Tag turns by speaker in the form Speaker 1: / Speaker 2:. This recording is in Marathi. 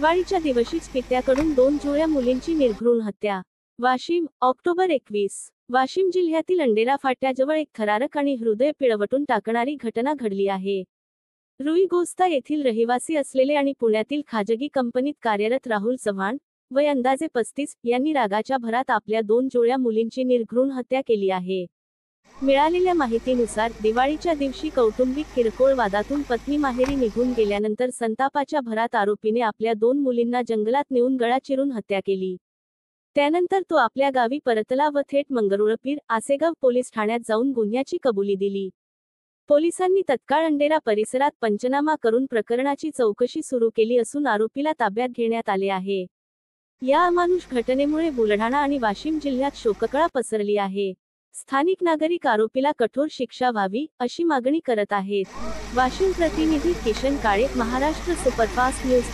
Speaker 1: दिवाळीच्या दिवशीच पित्याकडून 2 जुळ्या मुलींची निर्घृण हत्या. वाशिम, ऑक्टोबर 21. वाशिम जिल्ह्यातील अंडेरा फाट्याजवळ एक थरारक आणि हृदय पिळवटून टाकणारी घटना घडली आहे. रुईगोस्ता येथील रहिवासी असलेले आणि पुण्यातील खाजगी कंपनीत कार्यरत राहुल चव्हाण, वय अंदाजे 35, यांनी रागाच्या भरात आपल्या 2 जुळ्या मुलींची निर्घृण हत्या केली आहे. मिळालेल्या माहितीनुसार दिवाळीच्या दिवशी कौटुंबिक किरकोळ वादातून पत्नी माहेरी निघून गेल्यानंतर संतापाच्या भरात आरोपीने आपल्या 2 मुलींना जंगलात नेऊन गळा चिरून हत्या केली. त्यानंतर तो आपल्या गावी परतला व थेट मंगरुळपीर, आसेगाव पोलीस ठाण्यात जाऊन गुन्ह्याची कबुली दिली. पोलिसांनी तत्काळ अंडेरा परिसरात पंचनामा करून प्रकरणाची चौकशी सुरू केली असून आरोपीला ताब्यात घेण्यात आले आहे. या अमानुष घटनेमुळे बुलढाणा आणि वाशिम जिल्ह्यात शोककळा पसरली आहे. स्थानिक नागरिक आरोपीला कठोर शिक्षा व्हावी, अशी मागणी करत आहेत. वाशिम प्रतिनिधी किशन काळे, महाराष्ट्र सुपरफास्ट न्यूज.